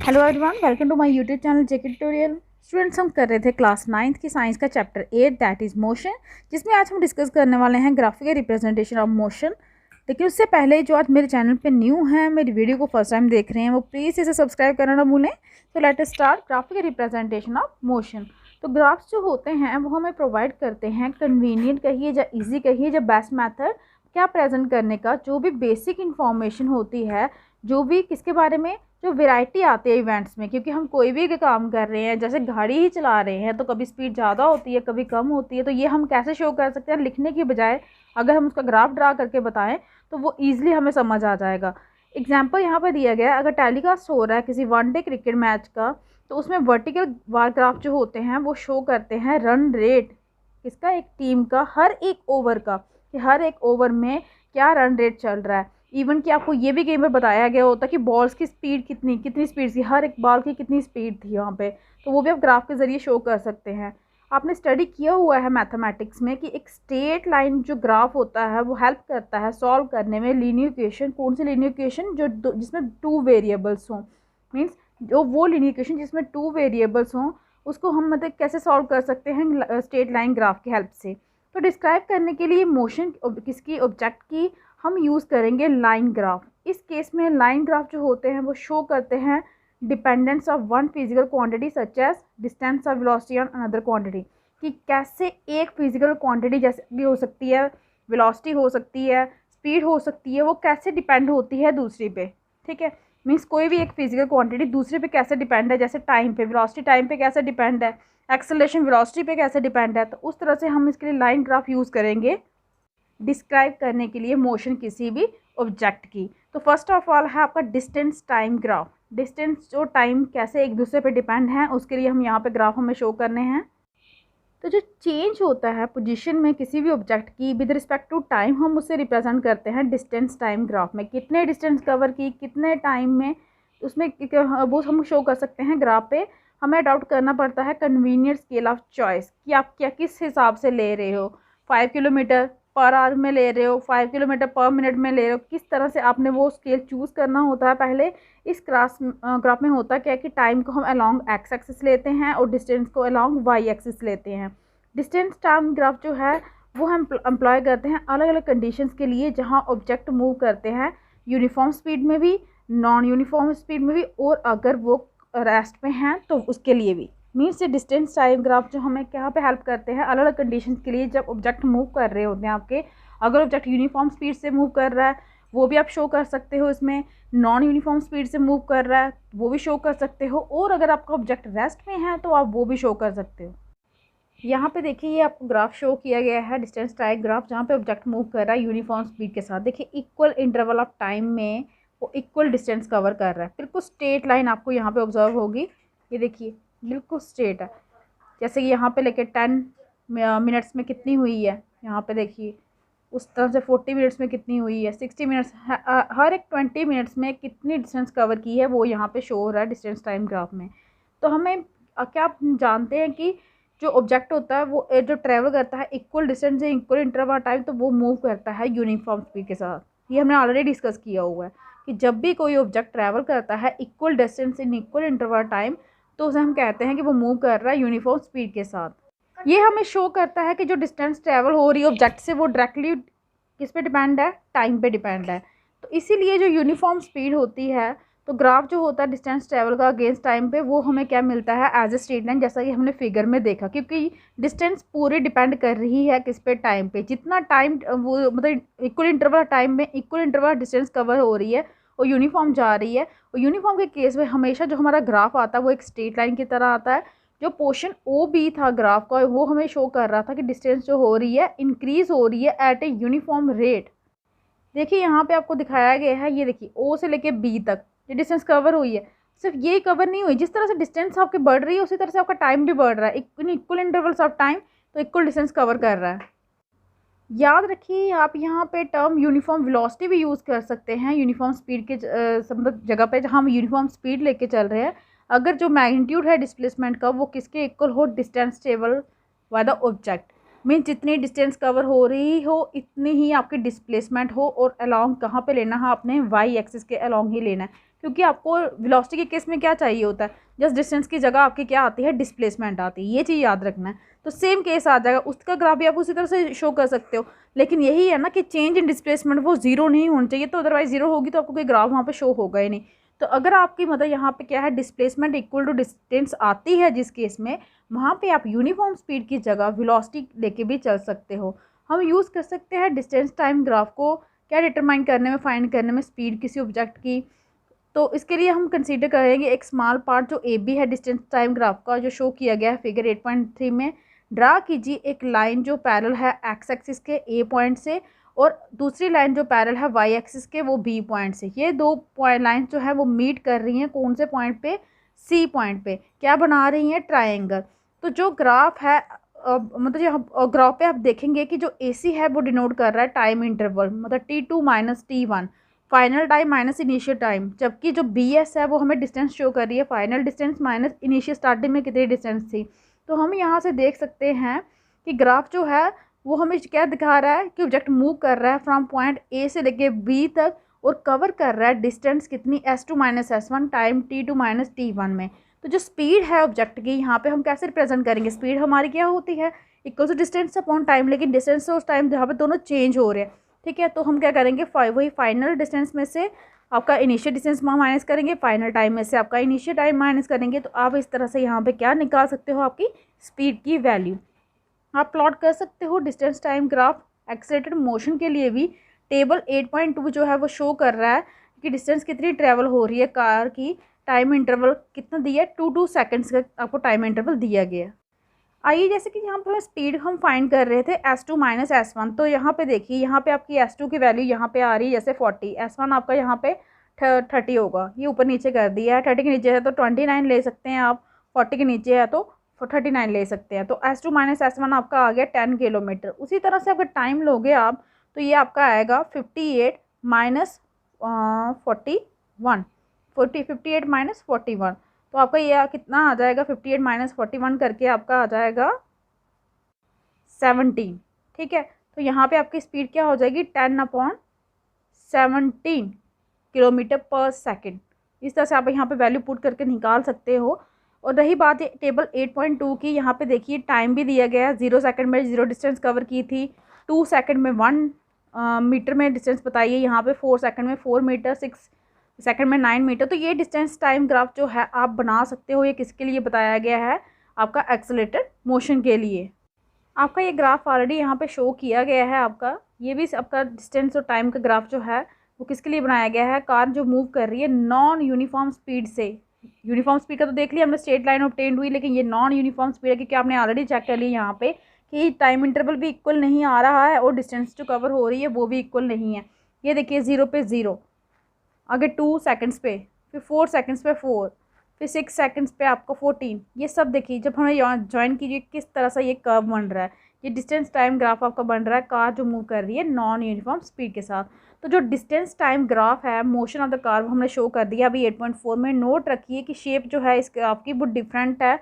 Hello everyone, welcome to my YouTube channel JK tutorial. Students, हम कर रहे थे क्लास 9th की साइंस का चैप्टर 8 दैट इज़ मोशन, जिसमें आज हम डिस्कस करने वाले हैं ग्राफिकल रिप्रेजेंटेशन ऑफ मोशन। लेकिन उससे पहले जो आज मेरे चैनल पे न्यू हैं, मेरी वीडियो को फर्स्ट टाइम देख रहे हैं, वो प्लीज़ इसे सब्सक्राइब करना ना भूलें। तो let us start graphical representation of motion. तो ग्राफ्स जो होते हैं वो हमें प्रोवाइड करते हैं कन्वीनियंट कहिए या ईजी कहिए या बेस्ट मैथड क्या प्रेजेंट करने का, जो भी बेसिक इंफॉर्मेशन होती है, जो भी किसके बारे में, जो वैरायटी आती है इवेंट्स में। क्योंकि हम कोई भी काम कर रहे हैं, जैसे गाड़ी ही चला रहे हैं, तो कभी स्पीड ज़्यादा होती है, कभी कम होती है। तो ये हम कैसे शो कर सकते हैं लिखने की बजाय, अगर हम उसका ग्राफ ड्रा करके बताएं तो वो ईजिली हमें समझ आ जाएगा। एग्जाम्पल यहाँ पर दिया गया है, अगर टेलीकास्ट हो रहा है किसी वनडे क्रिकेट मैच का, तो उसमें वर्टिकल बार ग्राफ जो होते हैं वो शो करते हैं रन रेट किसका, एक टीम का, हर एक ओवर का, कि हर एक ओवर में क्या रन रेट चल रहा है। इवन कि आपको ये भी गेम में बताया गया होता है कि बॉल्स की स्पीड कितनी कितनी स्पीड थी, हर एक बॉल की कितनी स्पीड थी वहाँ पे। तो वो भी आप ग्राफ के ज़रिए शो कर सकते हैं। आपने स्टडी किया हुआ है मैथमेटिक्स में कि एक स्ट्रेट लाइन जो ग्राफ होता है वो हेल्प करता है सॉल्व करने में लीनियर इक्वेशन। कौन सी लीनियर इक्वेशन? जो जिसमें टू वेरिएबल्स हों, मीन्स जो वो लीनियर इक्वेशन जिसमें टू वेरिएबल्स हों, उसको हम मतलब कैसे सॉल्व कर सकते हैं स्ट्रेट लाइन ग्राफ की हेल्प से। तो डिस्क्राइब करने के लिए मोशन किसकी, ऑब्जेक्ट की, हम यूज़ करेंगे लाइन ग्राफ। इस केस में लाइन ग्राफ जो होते हैं वो शो करते हैं dependence of one physical quantity such as distance of velocity on another quantity, कि कैसे एक फिजिकल क्वांटिटी जैसे भी हो सकती है, वेलोसिटी हो सकती है, स्पीड हो सकती है, वो कैसे डिपेंड होती है दूसरी पे। ठीक है, मीन्स कोई भी एक फिजिकल क्वांटिटी दूसरे पे कैसे डिपेंड है, जैसे टाइम पे वेलोसिटी टाइम पे कैसे डिपेंड है, एक्सेलरेशन वेलोसिटी पे कैसे डिपेंड है। तो उस तरह से हम इसके लिए लाइन ग्राफ यूज़ करेंगे डिस्क्राइब करने के लिए मोशन किसी भी ऑब्जेक्ट की। तो फर्स्ट ऑफ ऑल है आपका डिस्टेंस टाइम ग्राफ। डिस्टेंस जो टाइम कैसे एक दूसरे पे डिपेंड है, उसके लिए हम यहाँ पे ग्राफ हमें शो करने हैं। तो जो चेंज होता है पोजीशन में किसी भी ऑब्जेक्ट की विद रिस्पेक्ट टू टाइम, हम उससे रिप्रेजेंट करते हैं डिस्टेंस टाइम ग्राफ में। कितने डिस्टेंस कवर की कितने टाइम में, उसमें वो हम शो कर सकते हैं ग्राफ पे। हमें अडॉप्ट करना पड़ता है कन्वीनियंट स्केल ऑफ चॉइस, कि आप क्या किस हिसाब से ले रहे हो। 5 किलोमीटर पर आवर में ले रहे हो, 5 किलोमीटर पर मिनट में ले रहे हो, किस तरह से आपने वो स्केल चूज़ करना होता है पहले। इस ग्राफ में होता क्या है कि टाइम को हम अलॉन्ग एक्स एक्सिस लेते हैं और डिस्टेंस को अलॉन्ग वाई एक्सिस लेते हैं। डिस्टेंस टाइम ग्राफ जो है वो हम एम्प्लॉय करते हैं अलग अलग कंडीशंस के लिए, जहां ऑब्जेक्ट मूव करते हैं यूनिफॉर्म स्पीड में भी, नॉन यूनिफॉर्म स्पीड में भी, और अगर वो रेस्ट में हैं तो उसके लिए भी। मीन्स ये डिस्टेंस टाइम ग्राफ जो हमें क्या पे हेल्प करते हैं अलग अलग कंडीशंस के लिए, जब ऑब्जेक्ट मूव कर रहे होते हैं आपके। अगर ऑब्जेक्ट यूनिफॉर्म स्पीड से मूव कर रहा है वो भी आप शो कर सकते हो इसमें, नॉन यूनिफॉर्म स्पीड से मूव कर रहा है वो भी शो कर सकते हो, और अगर आपका ऑब्जेक्ट रेस्ट में है तो आप वो भी शो कर सकते हो। यहाँ पे देखिए ये आपको ग्राफ शो किया गया है डिस्टेंस टाइम ग्राफ, जहाँ पे ऑब्जेक्ट मूव कर रहा है यूनिफॉर्म स्पीड के साथ। देखिए इक्वल इंटरवल ऑफ टाइम में वो इक्वल डिस्टेंस कवर कर रहा है। बिल्कुल स्ट्रेट लाइन आपको यहाँ पे ऑब्जर्व होगी, ये देखिए बिल्कुल स्ट्रेट है। जैसे कि यहाँ पे लेके 10 मिनट्स में कितनी हुई है, यहाँ पे देखिए उस तरह से 40 मिनट्स में कितनी हुई है, 60 मिनट्स, हर एक 20 मिनट्स में कितनी डिस्टेंस कवर की है वो यहाँ पे शो हो रहा है डिस्टेंस टाइम ग्राफ में। तो हमें क्या आप जानते हैं कि जो ऑब्जेक्ट होता है वो जो ट्रैवल करता है इक्वल डिस्टेंस से इक्वल इंटरवल टाइम, तो वो मूव करता है यूनिफॉर्म स्पीड के साथ। ये हमने ऑलरेडी डिस्कस किया हुआ है कि जब भी कोई ऑब्जेक्ट ट्रैवल करता है equal distance in equal interval time, तो उसे हम कहते हैं कि वो मूव कर रहा है यूनिफॉर्म स्पीड के साथ। ये हमें शो करता है कि जो डिस्टेंस ट्रैवल हो रही है ऑब्जेक्ट से वो डायरेक्टली किस पे डिपेंड है, टाइम पे डिपेंड है। तो इसीलिए जो यूनिफॉर्म स्पीड होती है, तो ग्राफ जो होता है डिस्टेंस ट्रैवल का अगेंस्ट टाइम पे, वो हमें क्या मिलता है एज ए स्ट्रेट लाइन, जैसा कि हमने फिगर में देखा। क्योंकि डिस्टेंस पूरी डिपेंड कर रही है किस पे, टाइम पे। जितना टाइम वो मतलब इक्वल इंटरवल टाइम में इक्वल इंटरवल डिस्टेंस कवर हो रही है और यूनिफॉर्म जा रही है। और यूनिफॉर्म के केस में हमेशा जो हमारा ग्राफ आता है वो एक स्ट्रेट लाइन की तरह आता है। जो पोर्शन ओ बी था ग्राफ का वो हमें शो कर रहा था कि डिस्टेंस जो हो रही है इंक्रीज हो रही है एट ए यूनिफॉर्म रेट। देखिए यहाँ पे आपको दिखाया गया है, ये देखिए ओ से लेके बी तक ये डिस्टेंस कवर हुई है। सिर्फ ये कवर नहीं हुई, जिस तरह से डिस्टेंस आपकी बढ़ रही है उसी तरह से आपका टाइम भी बढ़ रहा है। इक्वल इंटरवल्स ऑफ टाइम, तो इक्वल डिस्टेंस कवर कर रहा है। याद रखिए आप यहाँ पे टर्म यूनिफॉर्म वेलोसिटी भी यूज़ कर सकते हैं यूनिफॉर्म स्पीड के मतलब जगह पे, जहाँ हम यूनिफॉर्म स्पीड लेके चल रहे हैं। अगर जो मैग्नीट्यूड है डिस्प्लेसमेंट का वो किसके इक्वल हो, distance travel by the object. Mean जितनी डिस्टेंस कवर हो रही हो इतनी ही आपकी डिस्प्लेसमेंट हो, और अलॉन्ग कहाँ पे लेना है आपने, वाई एक्सिस के अलॉन्ग ही लेना है। क्योंकि आपको वेलोसिटी के केस में क्या चाहिए होता है, जस्ट डिस्टेंस की जगह आपकी क्या आती है, डिस्प्लेसमेंट आती है। ये चीज़ याद रखना है। तो सेम केस आ जाएगा, उसका ग्राफ भी आप उसी तरह से शो कर सकते हो। लेकिन यही है ना कि चेंज इन डिस्प्लेसमेंट वो जीरो नहीं होनी चाहिए, तो अदरवाइज जीरो होगी तो आपको कोई ग्राफ वहाँ पे शो होगा ही नहीं। तो अगर आपकी मतलब यहाँ पे क्या है, डिस्प्लेसमेंट इक्वल टू डिस्टेंस आती है जिस केस में, वहाँ पे आप यूनिफॉर्म स्पीड की जगह वेलोसिटी लेके भी चल सकते हो। हम यूज़ कर सकते हैं डिस्टेंस टाइम ग्राफ को क्या डिटरमाइन करने में, फाइंड करने में स्पीड किसी ऑब्जेक्ट की। तो इसके लिए हम कंसीडर करेंगे एक स्मॉल पार्ट जो ए बी है डिस्टेंस टाइम ग्राफ का, जो शो किया गया है फिगर 8.3 में। ड्रा कीजिए एक लाइन जो पैरेलल है एक्स एक्सिस के ए पॉइंट से, और दूसरी लाइन जो पैरेलल है वाई एक्सिस के वो बी पॉइंट से। ये दो लाइन जो है वो मीट कर रही हैं कौन से पॉइंट पे, सी पॉइंट पे। क्या बना रही हैं, ट्रायंगल। तो जो ग्राफ है मतलब जो ग्राफ पे आप देखेंगे कि जो ए सी है वो डिनोट कर रहा है टाइम इंटरवल, मतलब T2 minus T1, final time minus initial time. जबकि जो बी एस है वो हमें डिस्टेंस शो कर रही है, final distance minus initial starting में कितनी डिस्टेंस थी। तो हम यहाँ से देख सकते हैं कि ग्राफ जो है वो हमें क्या दिखा रहा है कि ऑब्जेक्ट मूव कर रहा है फ्रॉम पॉइंट ए से लेके बी तक, और कवर कर रहा है डिस्टेंस कितनी, S2 minus S1 time T2 minus T1 में। तो जो स्पीड है ऑब्जेक्ट की यहाँ पे हम कैसे रिप्रेजेंट करेंगे, स्पीड हमारी क्या होती है, equal to distance upon time, लेकिन डिस्टेंस और टाइम जहाँ पे दोनों चेंज हो रहे हैं। ठीक है, तो हम क्या करेंगे, वही फाइनल डिस्टेंस में से आपका इनिशियल डिस्टेंस माइनस करेंगे, फाइनल टाइम में से आपका इनिशियल टाइम माइनस करेंगे। तो आप इस तरह से यहाँ पे क्या निकाल सकते हो, आपकी स्पीड की वैल्यू आप प्लॉट कर सकते हो। Distance time graph accelerated motion के लिए भी टेबल 8.2 जो है वो शो कर रहा है कि डिस्टेंस कितनी ट्रेवल हो रही है कार की, टाइम इंटरवल कितना दिया है, 2 सेकंड्स का आपको टाइम इंटरवल दिया गया। आइए जैसे कि यहाँ पे स्पीड हम फाइंड कर रहे थे S2 माइनस S1, तो यहाँ पे देखिए, यहाँ पे आपकी S2 की वैल्यू यहाँ पे आ रही है जैसे 40, S1 आपका यहाँ पे 30 होगा। ये ऊपर नीचे कर दिया है, 30 के नीचे है तो 29 ले सकते हैं आप, 40 के नीचे है तो 39 ले सकते हैं। तो S2 माइनस S1 आपका आ गया 10 किलोमीटर। उसी तरह से अगर टाइम लोगे आप तो ये आपका आएगा 58 माइनस 58 माइनस 41। तो आपका ये कितना आ जाएगा, 58 माइनस 41 करके आपका आ जाएगा 17। ठीक है, तो यहाँ पे आपकी स्पीड क्या हो जाएगी, 10/17 किलोमीटर पर सेकंड। इस तरह से आप यहाँ पे वैल्यू पुट करके निकाल सकते हो। और रही बात टेबल 8.2 की, यहाँ पे देखिए टाइम भी दिया गया है, 0 सेकंड में 0 डिस्टेंस कवर की थी, 2 सेकंड में 1 मीटर में डिस्टेंस बताइए, यहाँ पे 4 सेकंड में 4 मीटर, 6 सेकंड में 9 मीटर। तो ये डिस्टेंस टाइम ग्राफ जो है आप बना सकते हो। ये किसके लिए बताया गया है, आपका एक्सेलरेटेड मोशन के लिए। आपका ये ग्राफ ऑलरेडी यहाँ पे शो किया गया है। आपका ये भी आपका डिस्टेंस और टाइम का ग्राफ जो है वो किसके लिए बनाया गया है, कार जो मूव कर रही है नॉन यूनिफॉर्म स्पीड से। यूनिफॉर्म स्पीड का तो देख लिया हमने, स्ट्रेट लाइन ऑब्टेन्ड हुई, लेकिन ये नॉन यूनिफॉर्म स्पीड है क्योंकि आपने ऑलरेडी चेक कर लिया यहाँ पे कि टाइम इंटरवल भी इक्वल नहीं आ रहा है और डिस्टेंस जो कवर हो रही है वो भी इक्वल नहीं है। ये देखिए 0 पे 0, आगे 2 सेकंड्स पे, फिर 4 सेकंड्स पे 4, फिर 6 सेकंड्स पे आपको 14। ये सब देखिए जब हमें ज्वाइन कीजिए किस तरह से ये कर्व बन रहा है। ये डिस्टेंस टाइम ग्राफ आपका बन रहा है कार जो मूव कर रही है नॉन यूनिफॉर्म स्पीड के साथ। तो जो डिस्टेंस टाइम ग्राफ है मोशन ऑफ द कार वो हमने शो कर दिया अभी 8.4 में। नोट रखिए कि शेप जो है इस ग्राफ की वो डिफरेंट है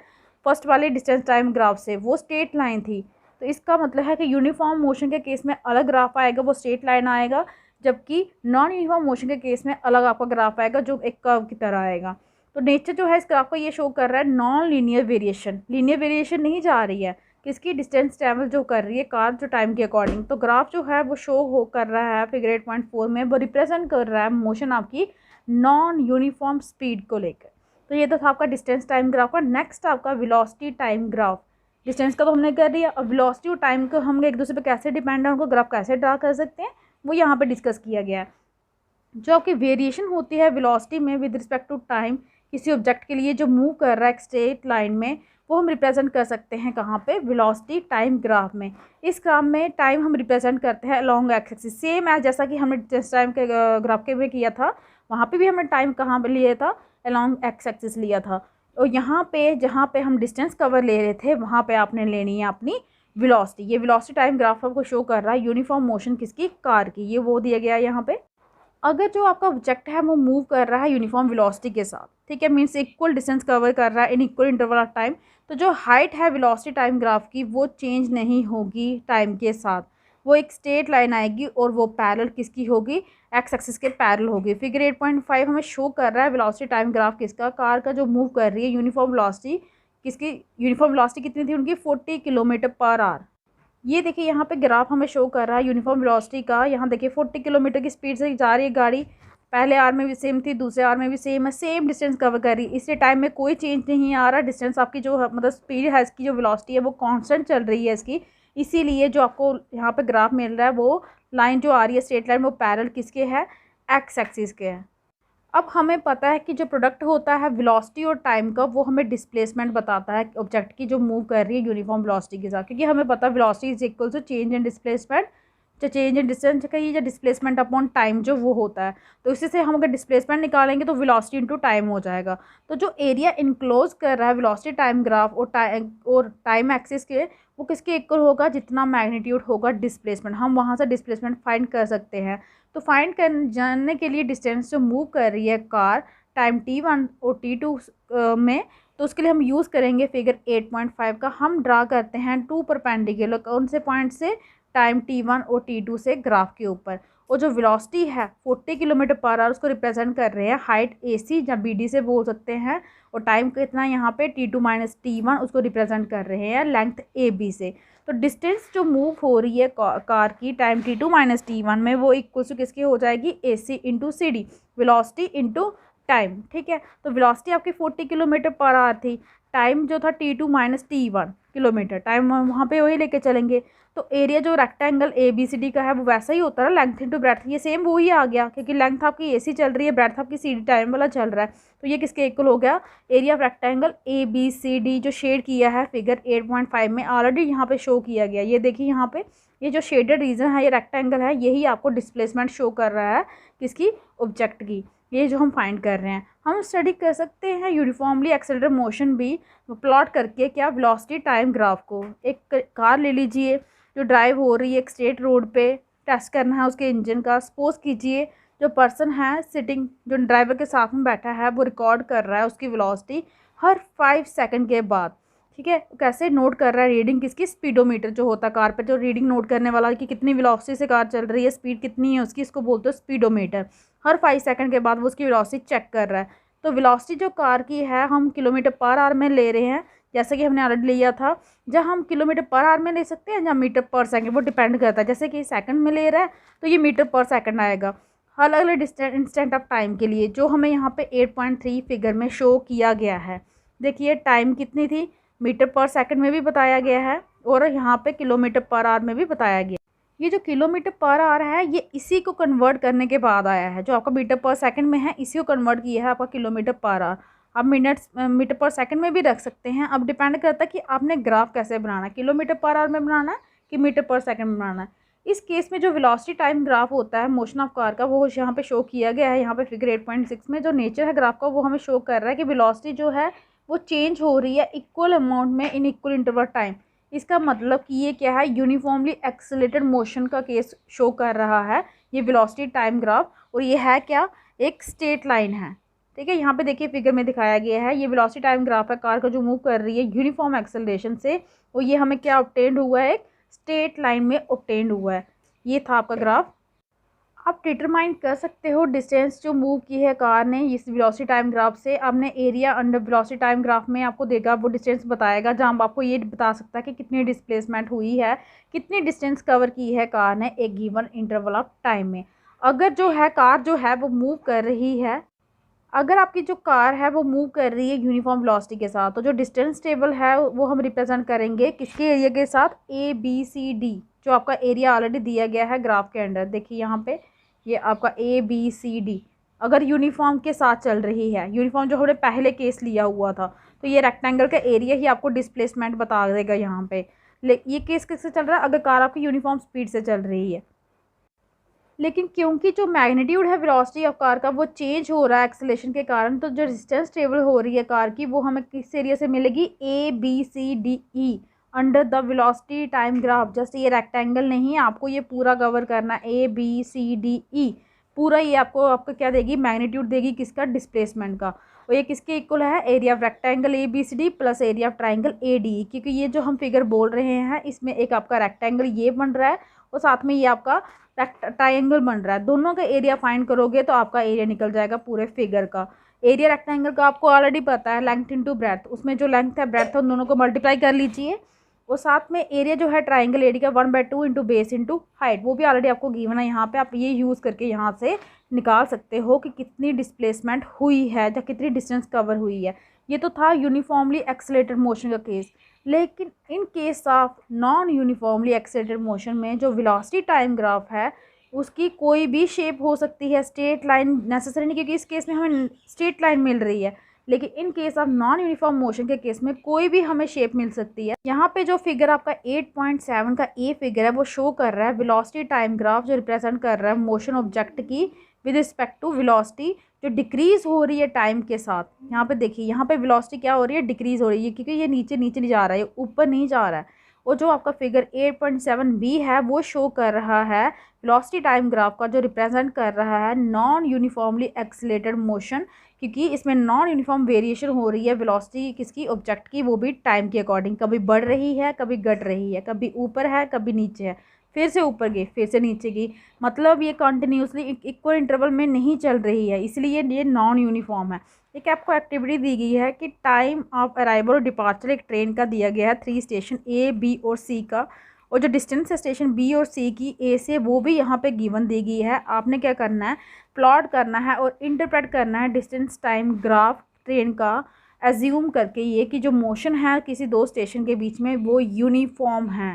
फर्स्ट वाले डिस्टेंस टाइम ग्राफ से, वो स्ट्रेट लाइन थी। तो इसका मतलब है कि यूनिफॉर्म मोशन के केस में अलग ग्राफ आएगा, वो स्ट्रेट लाइन आएगा, जबकि नॉन यूनिफॉर्म मोशन के केस में अलग आपका ग्राफ आएगा जो एक कर्व की तरह आएगा। तो नेचर जो है इस ग्राफ को ये शो कर रहा है non linear variation, linear variation नहीं जा रही है, किसकी, डिस्टेंस ट्रैवल जो कर रही है कार जो टाइम के अकॉर्डिंग। तो ग्राफ जो है वो शो हो कर रहा है फिगर 8.4 में, वो रिप्रेजेंट कर रहा है मोशन आपकी नॉन यूनिफॉर्म स्पीड को लेकर। तो ये तो था आपका डिस्टेंस टाइम ग्राफ का। नेक्स्ट आपका वेलोसिटी टाइम ग्राफ। डिस्टेंस का तो हमने कर दिया, अब वेलोसिटी और टाइम को हम एक दूसरे पे कैसे डिपेंड है, उनको ग्राफ कैसे ड्रा कर सकते हैं वो यहाँ पे डिस्कस किया गया है। जो आपकी वेरिएशन होती है वेलोसिटी में विद रिस्पेक्ट टू टाइम किसी ऑब्जेक्ट के लिए जो मूव कर रहा है एक स्ट्रेट लाइन में, वो हम रिप्रेजेंट कर सकते हैं कहाँ पे, वेलोसिटी टाइम ग्राफ में। इस ग्राफ में टाइम हम रिप्रेजेंट करते हैं अलोंग एक्स एक्सिस, सेम है जैसा कि हमने डिस्टेंस टाइम के ग्राफ के में किया था। वहाँ पे भी हमने टाइम कहाँ पे लिया था, अलोंग एक्स एक्सिस लिया था। और यहाँ पे जहाँ पे हम डिस्टेंस कवर ले रहे थे वहाँ पे आपने लेनी है अपनी वेलोसिटी। ये वेलोसिटी टाइम ग्राफ आपको शो कर रहा है यूनिफॉर्म मोशन किसकी, कार की। ये वो दिया गया है यहाँ पे। अगर जो आपका ऑब्जेक्ट है वो मूव कर रहा है यूनिफॉर्म वेलोसिटी के साथ, ठीक है, मीन्स इक्वल डिस्टेंस कवर कर रहा है in equal interval of time, तो जो हाइट है वेलोसिटी टाइम ग्राफ की वो चेंज नहीं होगी टाइम के साथ। वो एक स्ट्रेट लाइन आएगी और वो पैरेलल किसकी होगी, एक्स एक्सिस के पैरेलल होगी। फिगर 8.5 हमें शो कर रहा है वेलोसिटी टाइम ग्राफ किसका, कार का जो मूव कर रही है यूनिफॉर्म वेलोसिटी किसकी, यूनिफॉर्म वेलोसिटी कितनी थी उनकी 40 किलोमीटर पर आवर। ये देखिए यहाँ पे ग्राफ हमें शो कर रहा है यूनिफॉर्म वेलोसिटी का। यहाँ देखिए 40 किलोमीटर की स्पीड से जा रही है गाड़ी, पहले आर में भी सेम थी, दूसरे आर में भी सेम है, सेम डिस्टेंस कवर कर रही है, इसलिए टाइम में कोई चेंज नहीं आ रहा। डिस्टेंस आपकी जो मतलब स्पीड है इसकी, जो वेलोसिटी है वो कांस्टेंट चल रही है इसकी, इसीलिए जो आपको यहाँ पे ग्राफ मिल रहा है वो लाइन जो आ रही है स्ट्रेट लाइन वो पैरेलल किसके है, एक्स एक्सिस के है। अब हमें पता है कि जो प्रोडक्ट होता है वेलोसिटी और टाइम का वो हमें डिस्प्लेसमेंट बताता है ऑब्जेक्ट की जो मूव कर रही है यूनिफॉर्म वेलोसिटी के साथ, क्योंकि हमें पता है velocity is equal to change in displacement, जो चेंज इन डिस्टेंस का ये जो डिस्प्लेसमेंट अपॉन टाइम जो वो होता है। तो इसी से हम अगर डिस्प्लेसमेंट निकालेंगे तो वेलोसिटी इंटू टाइम हो जाएगा। तो जो एरिया इनक्लोज कर रहा है वेलोसिटी टाइम ग्राफ और टाइम एक्सिस के, वो किसके इक्वल होगा, जितना मैग्नीट्यूड होगा डिस्प्लेसमेंट। हम वहाँ से डिस्प्लेसमेंट फाइंड कर सकते हैं। तो फाइंड कर जानने के लिए डिस्टेंस जो मूव कर रही है कार टाइम t1 और t2 में, तो उसके लिए हम यूज़ करेंगे फिगर 8.5 का। हम ड्रा करते हैं टू परपेंडिकुलर, कौन से पॉइंट से, टाइम t1 और t2 से ग्राफ के ऊपर। और जो वेलोसिटी है 40 किलोमीटर पर आवर उसको रिप्रेजेंट कर रहे हैं हाइट AC या BD से बोल सकते हैं, और टाइम कितना यहाँ पे t2 माइनस t1 उसको रिप्रेजेंट कर रहे हैं लेंथ AB से। तो डिस्टेंस जो मूव हो रही है कार की टाइम t2 माइनस t1 में वो इक्वल टू किसकी हो जाएगी, AC into CD, velocity into time. ठीक है, तो वेलोसिटी आपकी 40 किलोमीटर पर आवर थी, टाइम जो था t2 minus t1 kilometre, time वहाँ पे वही लेके चलेंगे। तो एरिया जो रेक्टेंगल ABCD का है वो वैसा ही होता है, लेंथ इंटू ब्रेथ, ये सेम वो ही आ गया, क्योंकि लेंथ आपकी AC चल रही है, ब्रेथ आपकी CD टाइम वाला चल रहा है, तो ये किसके इक्वल हो गया, एरिया ऑफ रेक्टेंगल ABCD जो शेड किया है फिगर 8.5 में ऑलरेडी यहाँ पे शो किया गया। ये देखिए यहाँ पे ये जो शेडेड रीजन है ये रेक्टेंगल है, यही आपको डिस्प्लेसमेंट शो कर रहा है किसकी, ऑब्जेक्ट की, ये जो हम फाइंड कर रहे हैं। हम स्टडी कर सकते हैं यूनिफॉर्मली एक्सेलरेटर मोशन भी प्लॉट करके, क्या, वेलोसिटी टाइम ग्राफ को। एक कार ले लीजिए जो ड्राइव हो रही है एक स्ट्रेट रोड पे, टेस्ट करना है उसके इंजन का। सपोज कीजिए जो पर्सन है सिटिंग, जो ड्राइवर के साथ में बैठा है, वो रिकॉर्ड कर रहा है उसकी वेलोसिटी हर 5 सेकंड के बाद। ठीक है, कैसे नोट कर रहा है रीडिंग किसकी, स्पीडोमीटर जो होता है कार पे, जो रीडिंग नोट करने वाला कि कितनी वेलोसिटी से कार चल रही है, स्पीड कितनी है उसकी, इसको बोलते हैं स्पीडोमीटर। हर 5 सेकंड के बाद वो उसकी वेलोसिटी चेक कर रहा है। तो वेलोसिटी जो कार की है हम किलोमीटर पर आवर में ले रहे हैं, जैसे कि हमने ऑलरेडी लिया था। जब हम किलोमीटर पर आवर में ले सकते हैं या मीटर पर सेकंड, वो डिपेंड करता है। जैसे कि सेकंड में ले रहा है तो ये मीटर पर सेकंड आएगा। अलग अलग डिस्टेंस इंस्टेंट ऑफ टाइम के लिए जो हमें यहाँ पे 8.3 फिगर में शो किया गया है। देखिए टाइम कितनी थी, मीटर पर सेकंड में भी बताया गया है और यहाँ पे किलोमीटर पर आवर में भी बताया गया। ये जो किलोमीटर पर आवर है ये इसी को कन्वर्ट करने के बाद आया है, जो आपका मीटर पर सेकंड में है इसी को कन्वर्ट किया है आपका किलोमीटर पर आवर। आप मीटर पर सेकंड में भी रख सकते हैं, अब डिपेंड करता है कि आपने ग्राफ कैसे बनाना है, किलोमीटर पर आवर में बनाना है कि मीटर पर सेकंड में बनाना है। इस केस में जो वेलोसिटी टाइम ग्राफ होता है मोशन ऑफ कार का वो यहाँ पे शो किया गया है। यहाँ पे फिगर 8.6 में जो नेचर है ग्राफ का वो हमें शो कर रहा है कि वेलोसिटी जो है वो चेंज हो रही है इक्वल अमाउंट में इन इक्वल इंटरवल टाइम। इसका मतलब कि ये क्या है, यूनिफॉर्मली एक्सेलरेटेड मोशन का केस शो कर रहा है ये वेलोसिटी टाइम ग्राफ। और ये है क्या, एक स्ट्रेट लाइन है। ठीक है, यहाँ पे देखिए फिगर में दिखाया गया है ये वेलोसिटी टाइम ग्राफ है कार का जो मूव कर रही है यूनिफॉर्म एक्सेलरेशन से, और ये हमें क्या ऑब्टेन्ड हुआ है, एक स्ट्रेट लाइन में ऑब्टेन्ड हुआ है। ये था आपका ग्राफ। आप डिटरमाइन कर सकते हो डिस्टेंस जो मूव की है कार ने इस वेलोसिटी टाइम ग्राफ से। आपने area under velocity time graph में आपको देगा, वो डिस्टेंस बताएगा, जहाँ आपको ये बता सकता है कि कितनी डिस्प्लेसमेंट हुई है, कितनी डिस्टेंस कवर की है कार ने एक गिवन इंटरवल ऑफ टाइम में। अगर जो है कार जो है वो मूव कर रही है, अगर आपकी जो कार है वो मूव कर रही है यूनिफॉर्म वेलोसिटी के साथ, तो जो डिस्टेंस टेबल है वो हम रिप्रेजेंट करेंगे किसके एरिया के साथ, ABCD, जो आपका एरिया ऑलरेडी दिया गया है ग्राफ के अंडर। देखिए यहाँ पे ये आपका ABCD अगर यूनिफॉर्म के साथ चल रही है, यूनिफॉर्म जो हमने पहले केस लिया हुआ था, तो ये रेक्टेंगल का एरिया ही आपको डिस्प्लेसमेंट बता देगा यहाँ पे। ये केस किससे चल रहा है, अगर कार आपकी यूनिफॉर्म स्पीड से चल रही है। लेकिन क्योंकि जो मैग्नीट्यूड है वेलोसिटी ऑफ कार का वो चेंज हो रहा है एक्सेलरेशन के कारण, तो जो डिस्टेंस टेबल हो रही है कार की वो हमें किस एरिया से मिलेगी, ABCDE under the velocity time graph. Just ये रेक्टेंगल नहीं, आपको ये पूरा कवर करना, ABCDE पूरा ये आपको क्या देगी, मैग्नीट्यूड देगी किसका, डिस्प्लेसमेंट का। और ये किसके इक्वल है, area of rectangle ABCD plus area of triangle ADE, क्योंकि ये जो हम फिगर बोल रहे हैं इसमें एक आपका रेक्टेंगल ये बन रहा है और साथ में ये आपका ट्राइंगल बन रहा है। दोनों का एरिया फाइंड करोगे तो आपका एरिया निकल जाएगा पूरे फिगर का। एरिया रेक्टेंगल का आपको ऑलरेडी पता है, लेंथ इनटू ब्रेथ, उसमें जो लेंथ है ब्रेथ है उन दोनों को मल्टीप्लाई कर लीजिए। और साथ में एरिया जो है ट्राइंगल एरिया का 1/2 इंटू बेस इंटू हाइट, वो भी ऑलरेडी आपको गिवन है। यहाँ पे आप ये यूज़ करके यहाँ से निकाल सकते हो कि कितनी डिस्प्लेसमेंट हुई है या कितनी डिस्टेंस कवर हुई है। ये तो था यूनिफॉर्मली एक्सेलरेटेड मोशन का केस। लेकिन in case of non uniformly accelerated motion में जो वेलोसिटी टाइम ग्राफ है उसकी कोई भी शेप हो सकती है, स्ट्रेट लाइन नेसेसरी नहीं, क्योंकि इस केस में हमें स्ट्रेट लाइन मिल रही है। लेकिन in case of non uniform motion के केस में कोई भी हमें शेप मिल सकती है। यहाँ पे जो फिगर आपका 8.7 का ए फिगर है वो शो कर रहा है वेलोसिटी टाइम ग्राफ, जो रिप्रेजेंट कर रहा है मोशन ऑब्जेक्ट की विद रिस्पेक्ट टू वेलोसिटी जो डिक्रीज हो रही है टाइम के साथ। यहाँ पे देखिए, यहाँ पे वेलोसिटी क्या हो रही है, डिक्रीज हो रही है, क्योंकि ये नीचे नीचे नहीं जा रहा है, ऊपर नहीं जा रहा है। और जो आपका फिगर 8.7 बी है वो शो कर रहा है वेलोसिटी टाइम ग्राफ का, जो रिप्रेजेंट कर रहा है नॉन यूनिफॉर्मली एक्सीलरेटेड मोशन, क्योंकि इसमें नॉन यूनिफॉर्म वेरिएशन हो रही है वेलोसिटी किसकी, ऑब्जेक्ट की, वो भी टाइम के अकॉर्डिंग। कभी बढ़ रही है, कभी घट रही है, कभी ऊपर है, कभी नीचे है, फिर से ऊपर गई, फिर से नीचे गई। मतलब ये कंटिन्यूसली इक्वल इंटरवल में नहीं चल रही है, इसलिए ये नॉन यूनिफॉर्म है। एक आपको एक्टिविटी दी गई है कि टाइम ऑफ अराइवल और डिपार्चर एक ट्रेन का दिया गया है 3 स्टेशन ए, बी और सी का, और जो डिस्टेंस है स्टेशन बी और सी की ए से वो भी यहाँ पे गिवन दी गई है। आपने क्या करना है, प्लॉट करना है और इंटरप्रेट करना है डिस्टेंस टाइम ग्राफ ट्रेन का, एज्यूम करके ये कि जो मोशन है किसी दो स्टेशन के बीच में वो यूनिफॉर्म है।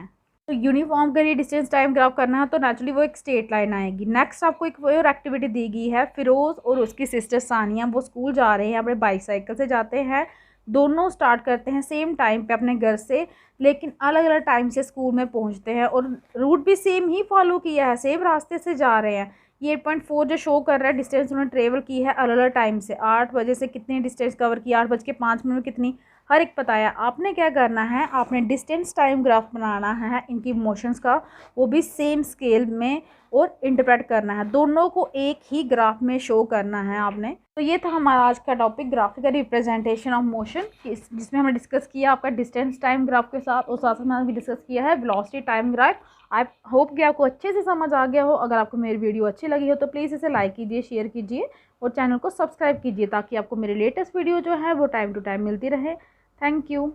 तो यूनिफॉर्म के लिए डिस्टेंस टाइम ग्राफ करना है तो नेचुरली वो एक स्ट्रेट लाइन आएगी। नेक्स्ट आपको एक और एक्टिविटी दी गई है, फिरोज़ और उसकी सिस्टर सानिया वो स्कूल जा रहे हैं, अपने बाईसाइकिल से जाते हैं। दोनों स्टार्ट करते हैं सेम टाइम पे अपने घर से, लेकिन अलग अलग टाइम से स्कूल में पहुंचते हैं और रूट भी सेम ही फॉलो किया है, सेम रास्ते से जा रहे हैं। ये 8.4 जो शो कर रहा है डिस्टेंस उन्होंने ट्रेवल की है अलग अलग टाइम से। 8 बजे से कितनी डिस्टेंस कवर की, 8:05 में कितनी, हर एक बताया। आपने क्या करना है, आपने डिस्टेंस टाइम ग्राफ बनाना है इनकी मोशंस का, वो भी सेम स्केल में, और इंटरप्रेट करना है, दोनों को एक ही ग्राफ में शो करना है आपने। तो ये था हमारा आज का topic, graphical representation of motion, जिसमें हमने डिस्कस किया आपका डिस्टेंस टाइम ग्राफ के साथ, और साथ साथ मैंने भी डिस्कस किया है velocity time graph. I hope कि आपको अच्छे से समझ आ गया हो। अगर आपको मेरी वीडियो अच्छी लगी हो तो प्लीज़ इसे लाइक कीजिए, शेयर कीजिए और चैनल को सब्सक्राइब कीजिए, ताकि आपको मेरे लेटेस्ट वीडियो जो है वो टाइम टू टाइम मिलती रहे। Thank you.